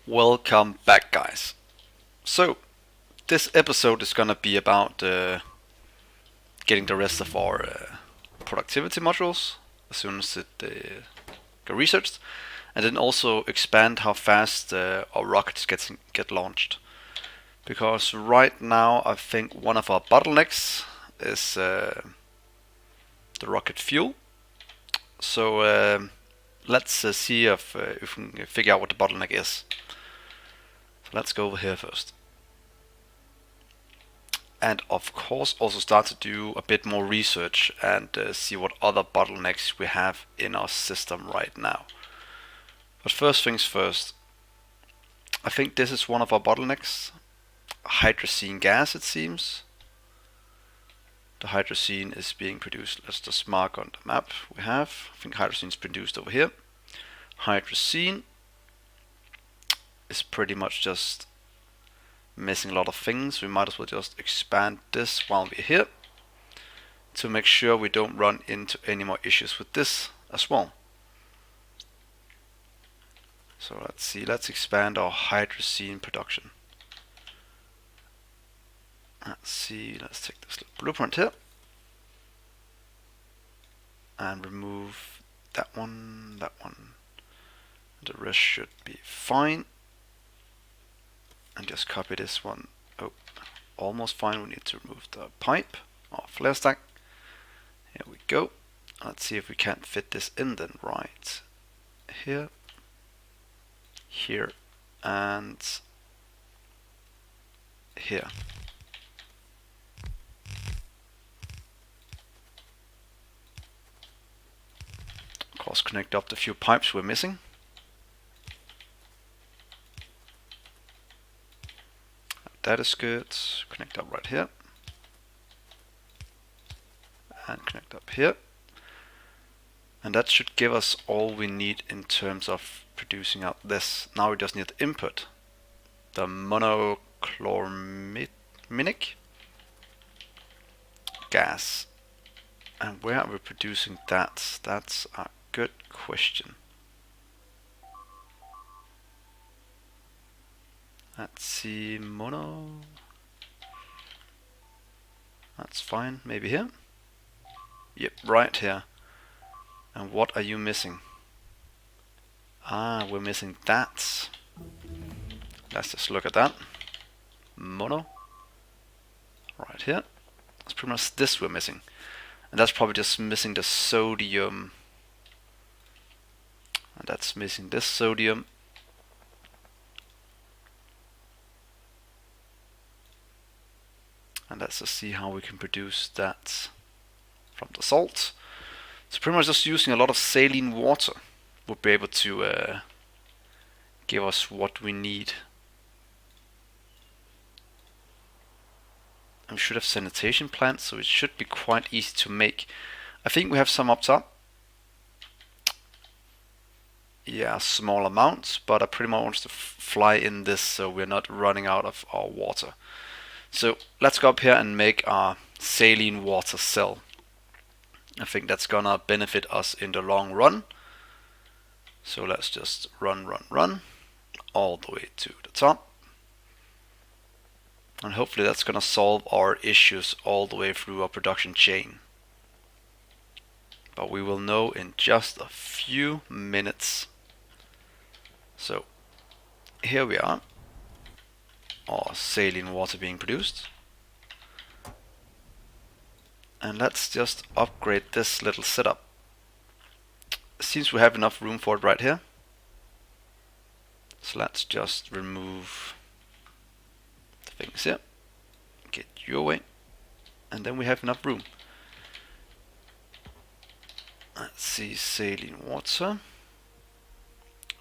Welcome back, guys. So, this episode is gonna be about getting the rest of our productivity modules as soon as it get researched, and then also expand how fast our rockets get launched. Because right now, I think one of our bottlenecks is the rocket fuel. So let's see if we can figure out what the bottleneck is. So let's go over here first. And of course also start to do a bit more research and see what other bottlenecks we have in our system right now. But first things first, I think this is one of our bottlenecks. Hydrazine gas, it seems. The hydrazine is being produced. Let's just mark on the map we have. I think hydrazine is produced over here. Hydrazine is pretty much just missing a lot of things. We might as well just expand this while we're here to make sure we don't run into any more issues with this as well. So let's see, let's expand our hydrazine production. Let's see, let's take this little blueprint here and remove that one. The rest should be fine. And just copy this one. Oh, almost fine. We need to remove the pipe or flare stack. Here we go. Let's see if we can't fit this in then. Right here, here, and here. Of course, connect up the few pipes we're missing. That is good. Connect up right here. And connect up here. And that should give us all we need in terms of producing out this. Now we just need the input. The monochloramic gas. And where are we producing that? That's a good question. Let's see, mono. That's fine, maybe here. Yep, right here. And what are you missing? Ah, we're missing that. Let's just look at that. Mono. Right here. That's pretty much this we're missing. And that's probably just missing the sodium. And that's missing this sodium. And let's just see how we can produce that from the salt. So pretty much just using a lot of saline water would be able to give us what we need. And we should have sanitation plants, so it should be quite easy to make. I think we have some up top. Yeah, small amounts, but I pretty much want to fly in this so we're not running out of our water. So let's go up here and make our saline water cell. I think that's gonna benefit us in the long run. So let's just run all the way to the top. And hopefully that's gonna solve our issues all the way through our production chain. But we will know in just a few minutes. So here we are. Or saline water being produced. And let's just upgrade this little setup. Seems we have enough room for it right here. So let's just remove the things here. Get you away. And then we have enough room. Let's see, saline water.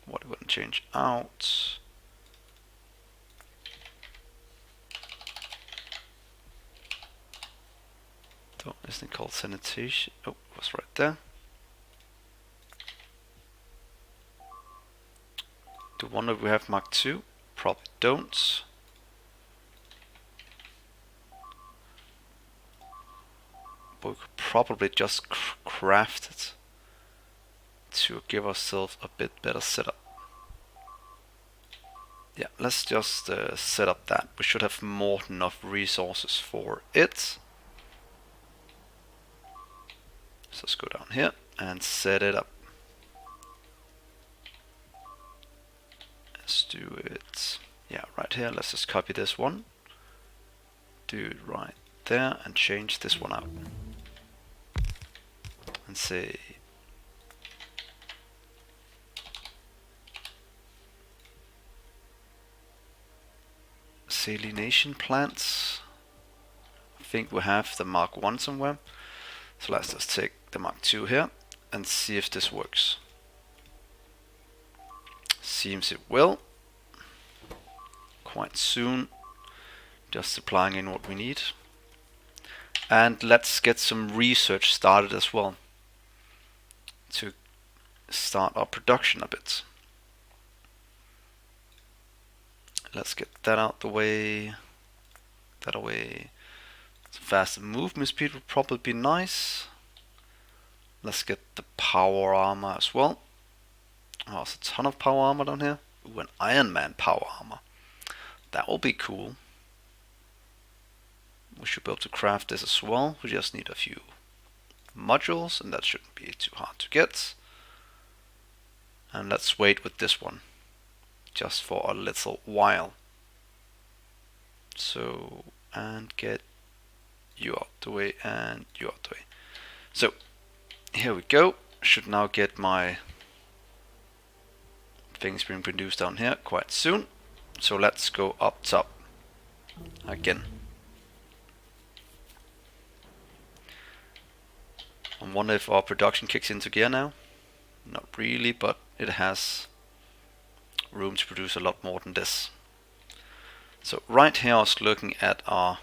What are we going to change out? This thing called sanitation. Oh, it was right there. Do wonder if we have Mark II? Probably don't. But we could probably just craft it to give ourselves a bit better setup. Yeah, let's just set up that. We should have more than enough resources for it. So let's go down here and set it up. Let's do it, yeah, right here. Let's just copy this one, do it right there, and change this one out. And say salination plants. I think we have the Mark 1 somewhere. So let's just take the Mark 2 here and see if this works. Seems it will. Quite soon. Just supplying in what we need. And let's get some research started as well, to start our production a bit. Let's get that out the way. That away. Some faster movement speed would probably be nice. Let's get the power armor as well. Oh, there's a ton of power armor down here. Ooh, an Iron Man power armor. That will be cool. We should be able to craft this as well. We just need a few modules, and that shouldn't be too hard to get. And let's wait with this one just for a little while. So, and get you out the way and you out the way. So here we go. Should now get my things being produced down here quite soon. So let's go up top again. I wonder if our production kicks into gear now. Not really, but it has room to produce a lot more than this. So right here I was looking at our,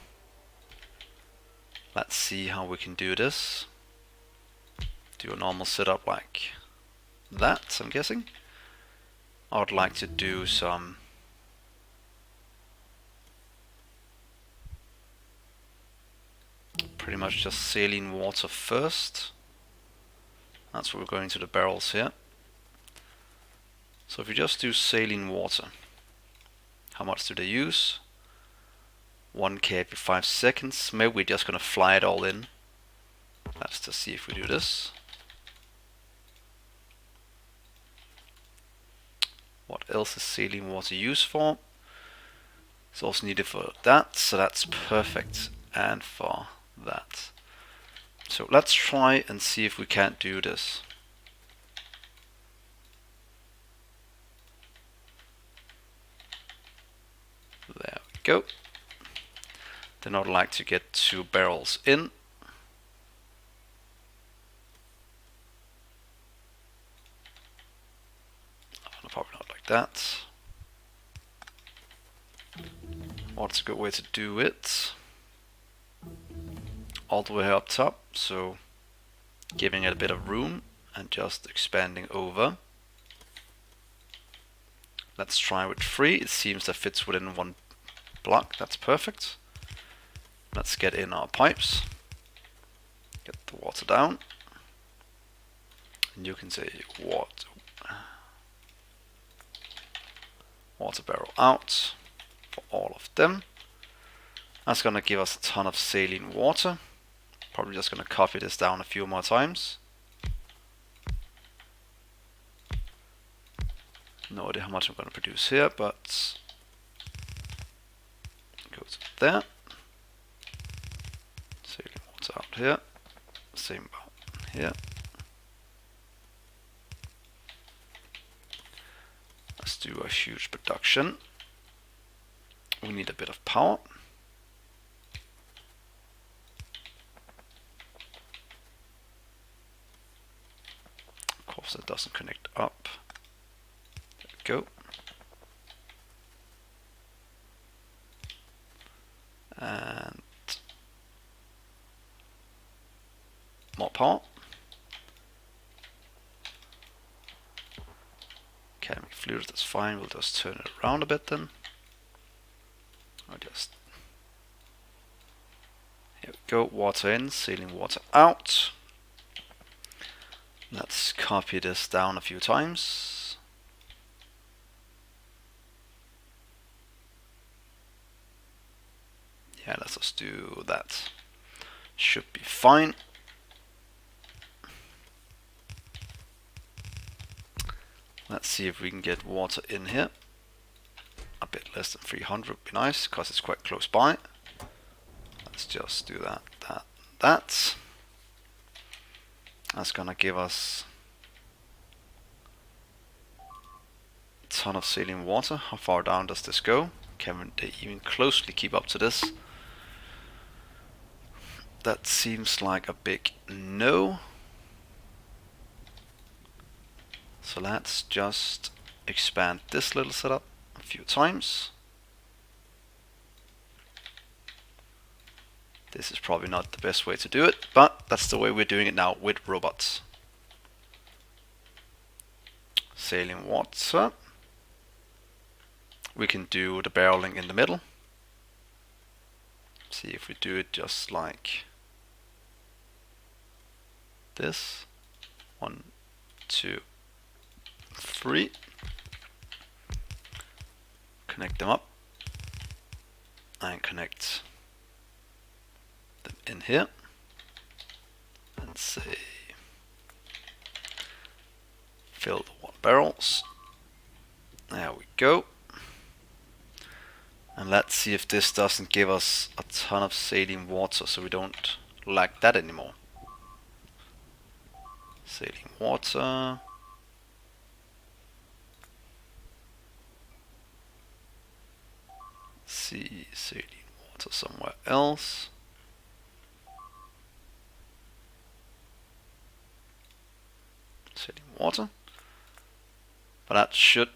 let's see how we can do this. Do a normal setup like that, I'm guessing. I would like to do some pretty much just saline water first. That's what we're going to the barrels here. So if you just do saline water, how much do they use? 1k every 5 seconds. Maybe we're just gonna fly it all in. Let's just see if we do this. What else is saline water used for? It's also needed for that, so that's perfect. And for that. So let's try and see if we can't do this. There we go. Then I'd like to get 2 barrels in. Probably not like that. What's a good way to do it? All the way up top, so giving it a bit of room and just expanding over. Let's try with 3. It seems that fits within 1 block. That's perfect. Let's get in our pipes. Get the water down. And you can say water barrel out for all of them. That's going to give us a ton of saline water. Probably just going to copy this down a few more times. No idea how much I'm going to produce here, but goes there. Saline water out here. Same about here. Let's do a huge production. We need a bit of power. Of course, it doesn't connect up. There we go. And more power. Chemical fluid, that's fine. We'll just turn it around a bit then. Or just, here we go. Water in, saline water out. Let's copy this down a few times. Yeah, let's just do that. Should be fine. Let's see if we can get water in here. A bit less than 300 would be nice, because it's quite close by. Let's just do that. That's gonna give us a ton of saline water. How far down does this go? Can they even closely keep up to this? That seems like a big no. So let's just expand this little setup a few times. This is probably not the best way to do it, but that's the way we're doing it now with robots. Saline water. We can do the barreling in the middle. See if we do it just like this. 1, 2, 3. Connect them up and connect them in here and say fill the water barrels. There we go. And let's see if this doesn't give us a ton of saline water so we don't lack that anymore. Saline water. See saline water somewhere else. Saline water. But that should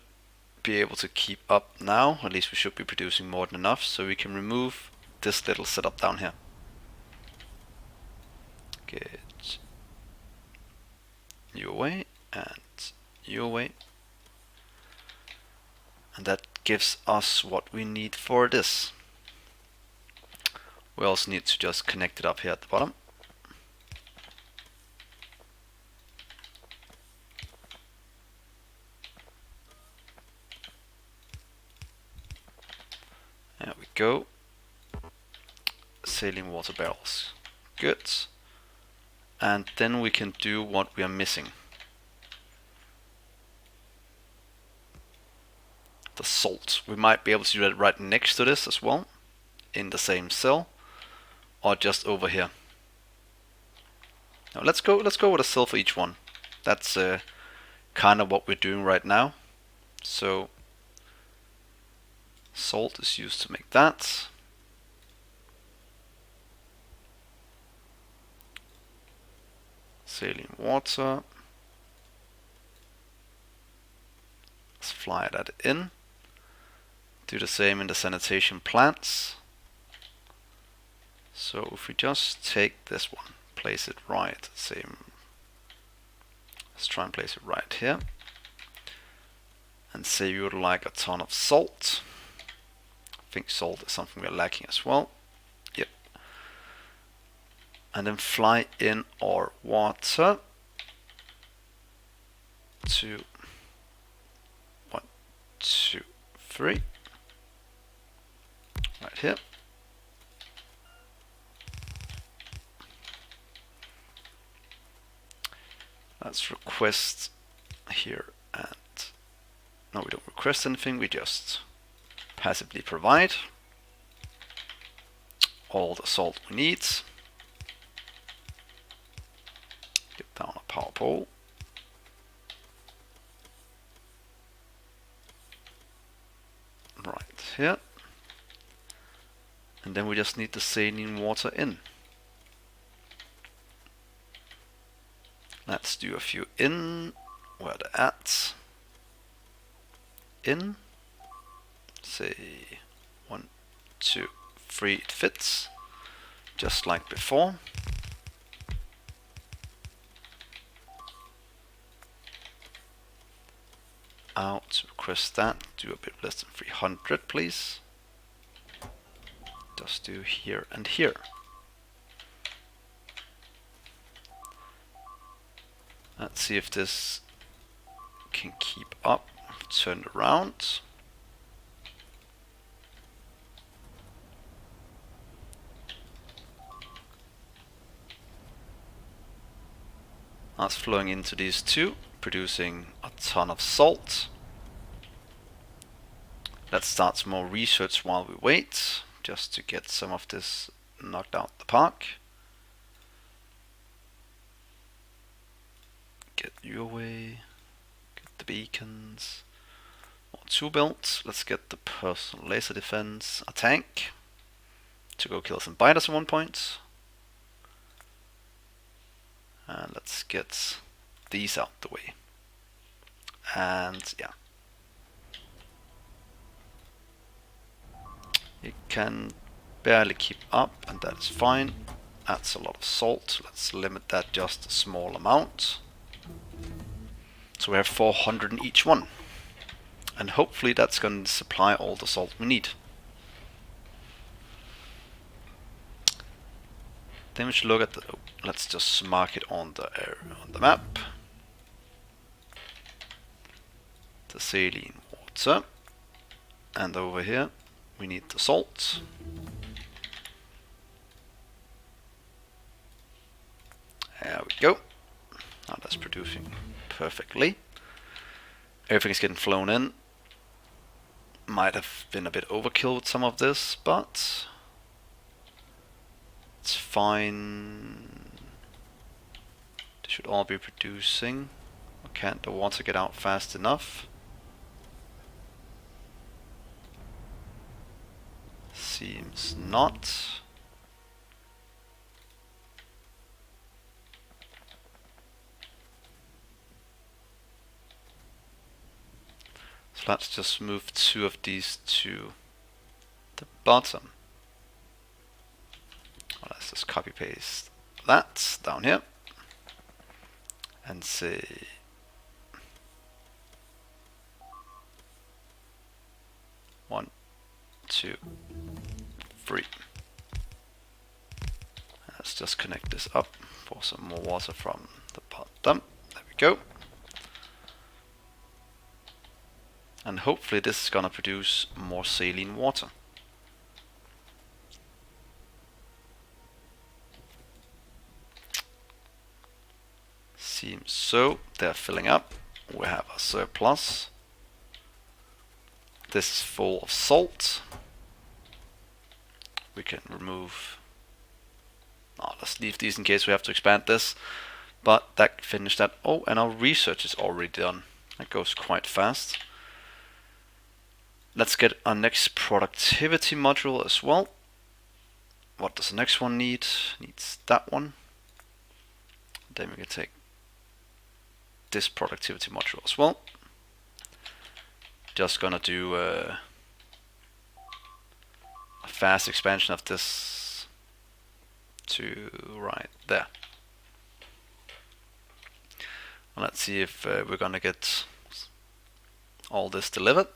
be able to keep up now. At least we should be producing more than enough, so we can remove this little setup down here. Get you away and you away. And that gives us what we need for this. We also need to just connect it up here at the bottom. There we go. Saline water barrels. Good. And then we can do what we are missing. The salt. We might be able to do that right next to this as well, in the same cell, or just over here. Now let's go with a cell for each one. That's kind of what we're doing right now. So salt is used to make that. Saline water. Let's fly that in. Do the same in the sanitation plants. So if we just take this one, place it right, same. Let's try and place it right here. And say you would like a ton of salt. I think salt is something we're lacking as well. Yep. And then fly in our water to 1, 2, 3. Right here. Let's request here, and no, we don't request anything, we just passively provide all the salt we need. Get down a power pole. Right here. And then we just need the saline water in. Let's do a few in. Where they're at. In. Say 1, 2, 3. It fits. Just like before. Out. Request that. Do a bit less than 300, please. Just do here and here. Let's see if this can keep up. Turn it around. That's flowing into these two, producing a ton of salt. Let's start some more research while we wait, just to get some of this knocked out the park. Get you away, get the beacons. More 2 built. Let's get the personal laser defense, a tank, to go kill some biters at one point. And let's get these out the way. And yeah. It can barely keep up, and that is fine. That's a lot of salt. Let's limit that just a small amount. So we have 400 in each one. And hopefully that's going to supply all the salt we need. Then we should look at the, let's just mark it on the map. The saline water. And over here we need the salt. There we go. Now that's producing perfectly. Everything is getting flown in. Might have been a bit overkill with some of this, but it's fine. They should all be producing. Or can't the water get out fast enough? Seems not. So let's just move 2 of these to the bottom. Well, let's just copy paste that down here and say 1, 2, 3. Let's just connect this up for some more water from the bottom. There we go. And hopefully this is gonna produce more saline water. Seems so. They're filling up. We have a surplus. This is full of salt. We can remove. Oh, let's leave these in case we have to expand this. But that finished that. Oh, and our research is already done. That goes quite fast. Let's get our next productivity module as well. What does the next one need? Needs that one. Then we can take this productivity module as well. Just gonna do a fast expansion of this to right there. And let's see if we're gonna get all this delivered.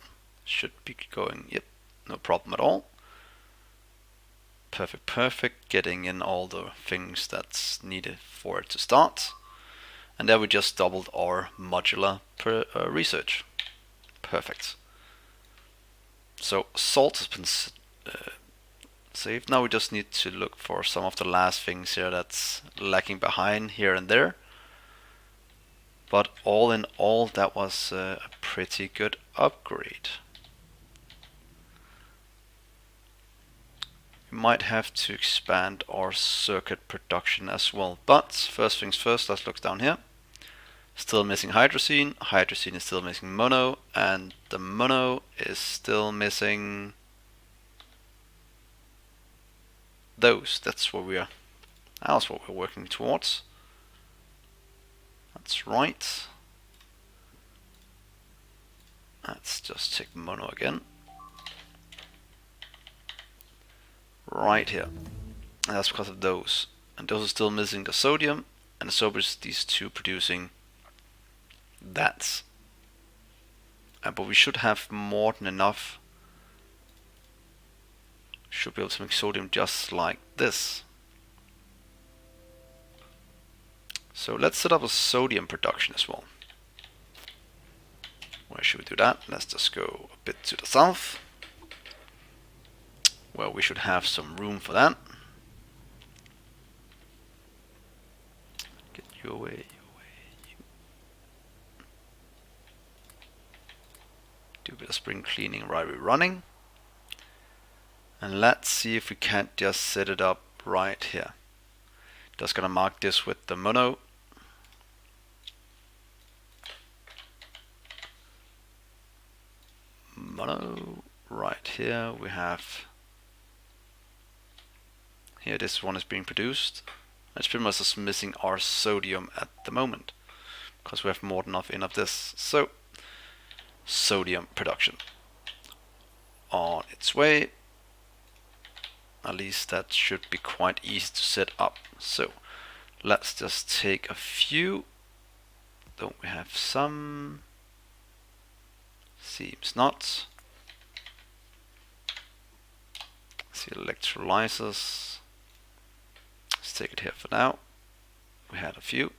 Should be going, yep, no problem at all. Perfect, perfect. Getting in all the things that's needed for it to start. And there we just doubled our modular research. Perfect. So salt has been saved. Now we just need to look for some of the last things here that's lacking behind here and there. But all in all, that was a pretty good upgrade. We might have to expand our circuit production as well. But first things first, let's look down here. Still missing hydrazine. Hydrazine is still missing mono. And the mono is still missing those. That's what we're working towards. That's right. Let's just check mono again. Right here. And that's because of those. And those are still missing the sodium. And the sodium is these two producing that. But we should have more than enough. Should be able to make sodium just like this. So let's set up a sodium production as well. Where should we do that? Let's just go a bit to the south, where we should have some room for that. Get you away, you away. Do a bit of spring cleaning while we're running. And let's see if we can't just set it up right here. Just gonna mark this with the mono. Mono right here. We have here, this one is being produced. It's pretty much just missing our sodium at the moment because we have more than enough in of this. So sodium production on its way. At least that should be quite easy to set up. So let's just take a few. Don't we have some? Seems not. See, electrolyzers. Let's take it here for now. We had a few.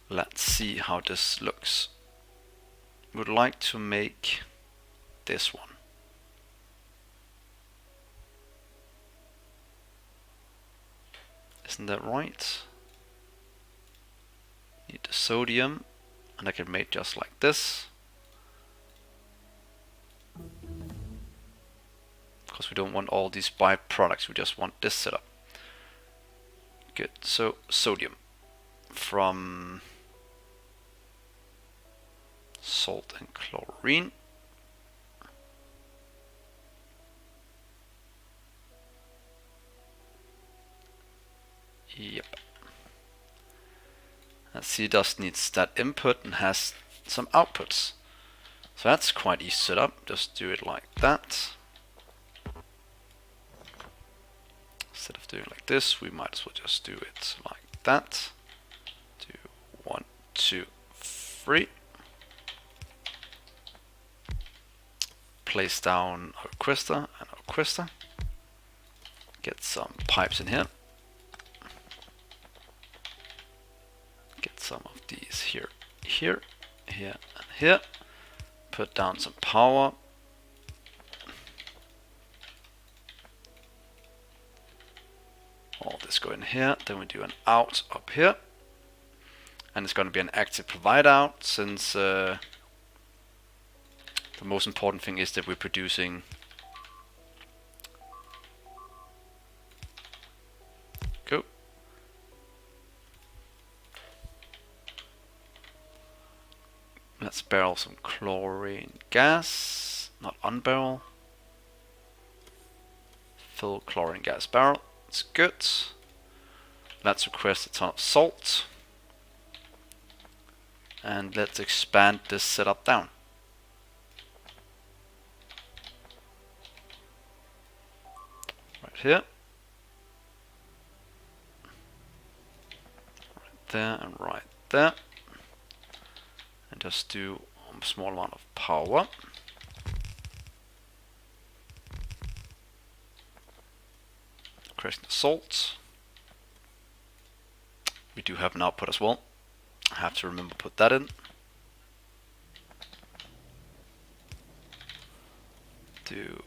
Let's see how this looks. Would like to make this one. Isn't that right? Need the sodium, and I can make just like this. Because we don't want all these byproducts, we just want this setup. Good, so sodium from salt and chlorine. Yep. Let's see, it just needs that input and has some outputs. So that's quite easy to set up. Just do it like that. Instead of doing like this, we might as well just do it like that. Do 1, 2, 3. Place down our requester and our requester. Get some pipes in here. Get some of these here, here, here, and here. Put down some power. All this go in here. Then we do an out up here. And it's going to be an active provide out, since the most important thing is that we're producing go. Let's barrel some chlorine gas, not unbarrel. Fill chlorine gas barrel. It's good. Let's request a ton of salt. And let's expand this setup down. Right here. Right there and right there. And just do a small amount of power. Creating the salt. We do have an output as well. I have to remember to put that in. Do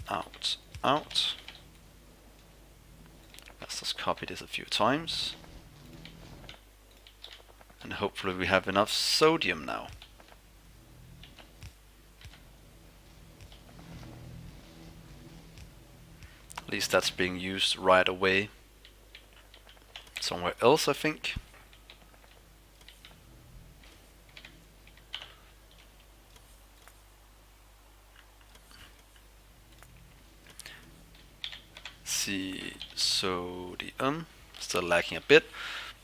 out, out. Let's just copy this a few times. And hopefully we have enough sodium now. At least that's being used right away. Somewhere else, I think. See, sodium, still lacking a bit,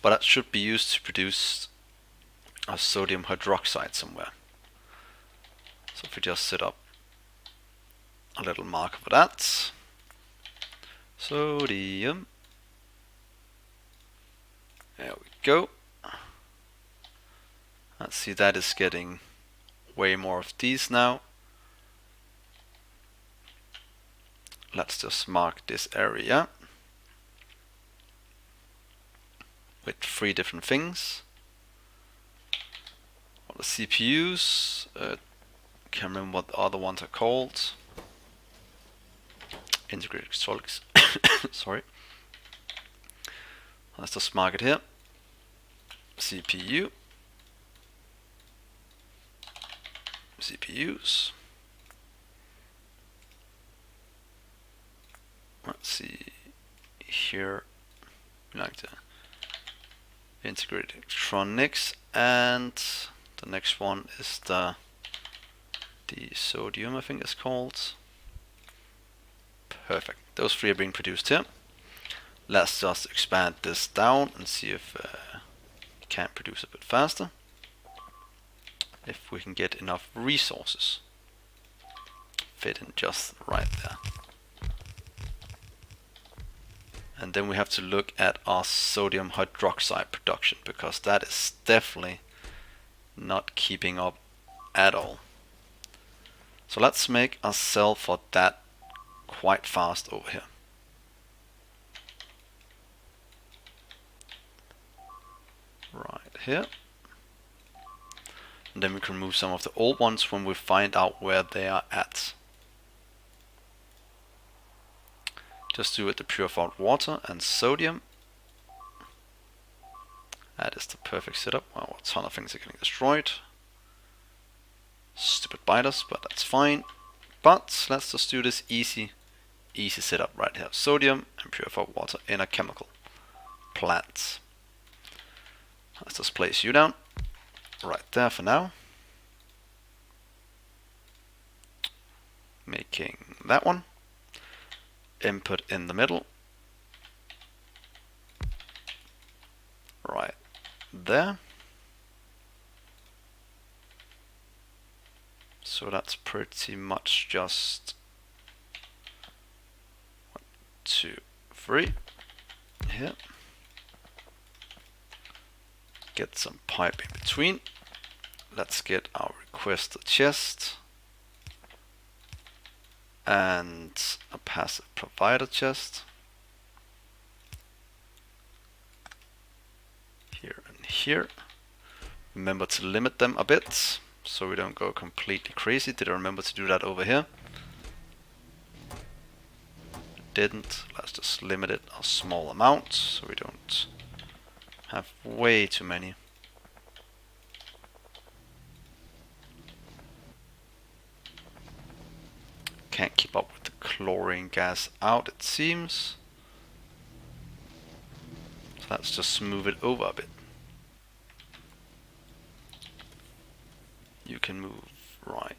but that should be used to produce a sodium hydroxide somewhere. So if we just set up a little marker for that. Sodium. There we go. Let's see, that is getting way more of these now. Let's just mark this area with 3 different things. All the CPUs, can't remember what the other ones are called. Integrated electronics. Sorry. Let's just mark it here. CPU. CPUs. Let's see here. We like to integrate electronics, and the next one is the sodium, I think it's called. Perfect. Those three are being produced here. Let's just expand this down and see if we can produce a bit faster. If we can get enough resources. Fit in just right there. And then we have to look at our sodium hydroxide production, because that is definitely not keeping up at all. So let's make a cell for that quite fast over here. Right here. And then we can remove some of the old ones when we find out where they are at. Just do it the purified water and sodium. That is the perfect setup. Wow, a ton of things are getting destroyed. Stupid biters, but that's fine. But let's just do this easy setup right here. Sodium and purified water in a chemical plant. Let's just place you down right there for now. Making that one. Input in the middle. Right there. So that's pretty much just 1, 2, 3 here. Get some pipe in between. Let's get our requested chest and a passive provider chest here and here. Remember to limit them a bit so we don't go completely crazy. Did I remember to do that over here? Didn't. Let's just limit it a small amount so we don't have way too many. Can't keep up with the chlorine gas out, it seems. So let's just move it over a bit. You can move right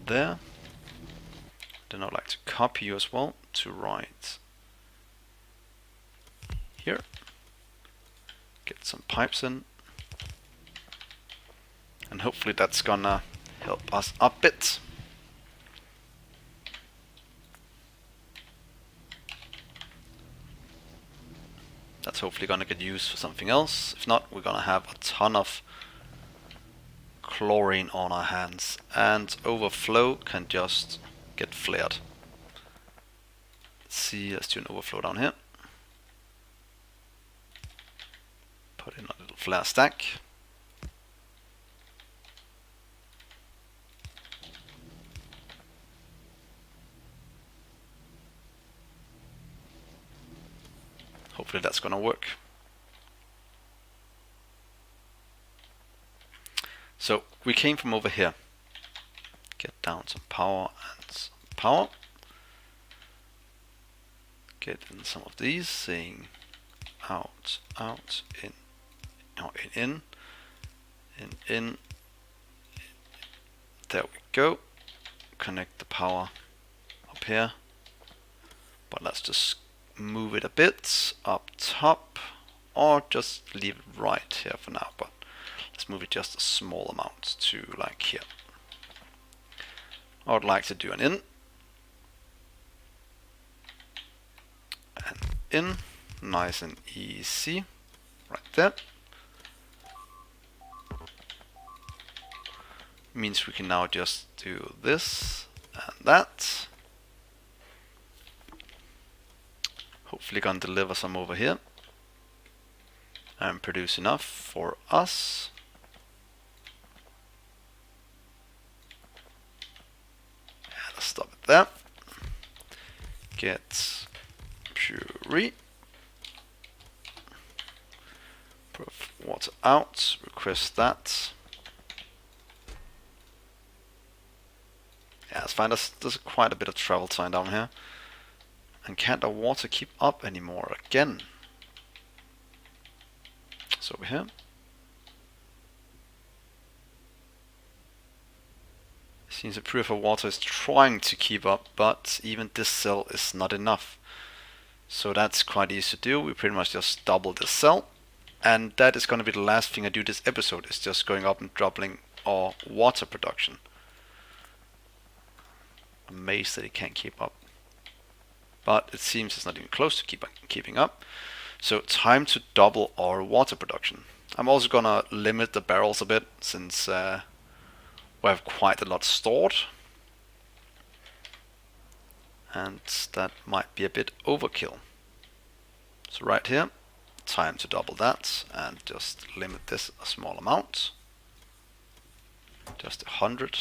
there. Then I'd like to copy you as well to right here. Get some pipes in. And hopefully that's gonna help us a bit. That's hopefully gonna get used for something else. If not, we're gonna have a ton of chlorine on our hands, and overflow can just get flared. Let's see, let's do an overflow down here. Put in a little flare stack. Hopefully that's gonna work. So we came from over here. Get down some power and some power. Get in some of these, saying out, out, in, out, in. There we go. Connect the power up here. But let's just move it a bit up top, or just leave it right here for now. But let's move it just a small amount to like here. I would like to do an in. And in. Nice and easy. Right there. Means we can now just do this and that. Hopefully gonna deliver some over here. And produce enough for us. Let's stop it there. Get puree. Put water out. Request that. it's fine. There's quite a bit of travel time down here. And can't our water keep up anymore again? So over here. Seems the purifier water is trying to keep up, but even this cell is not enough. So that's quite easy to do. We pretty much just double this cell. And that is going to be the last thing I do this episode, is just going up and doubling our water production. Amazed that it can't keep up. But it seems it's not even close to keeping up. So time to double our water production. I'm also going to limit the barrels a bit, since we have quite a lot stored. And that might be a bit overkill. So right here, time to double that and just limit this a small amount. Just 100.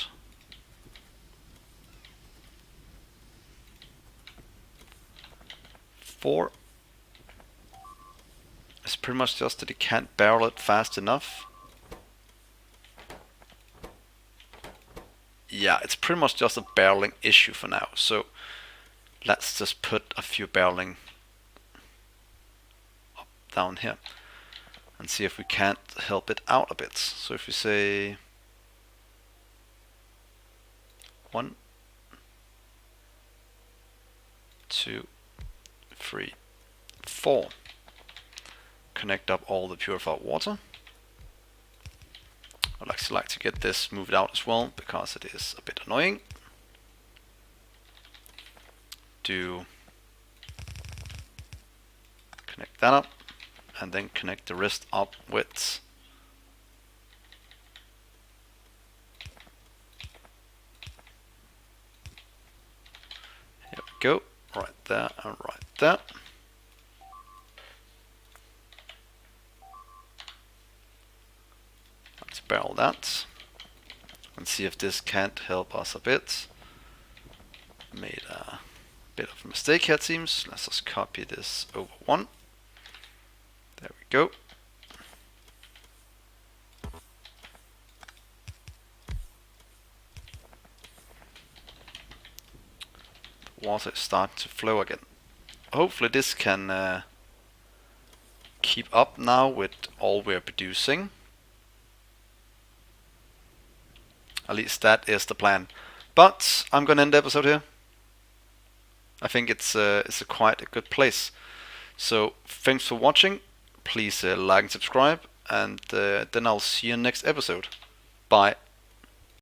Four. It's pretty much just that you can't barrel it fast enough. Yeah, it's pretty much just a barreling issue for now. So let's just put a few barreling up down here and see if we can't help it out a bit. So if we say 1, 2, 3, 4. Connect up all the purified water. I'd actually like to get this moved out as well, because it is a bit annoying. Do connect that up, and then connect the rest up with here we go, right there and right there. Let's barrel that and see if this can't help us a bit. Made a bit of a mistake here, it seems. Let's just copy this over 1. There we go. The water is starting to flow again. Hopefully this can keep up now with all we're producing. At least that is the plan. But I'm gonna end the episode here. I think it's quite a good place. So thanks for watching. Please like and subscribe, and then I'll see you in the next episode. Bye.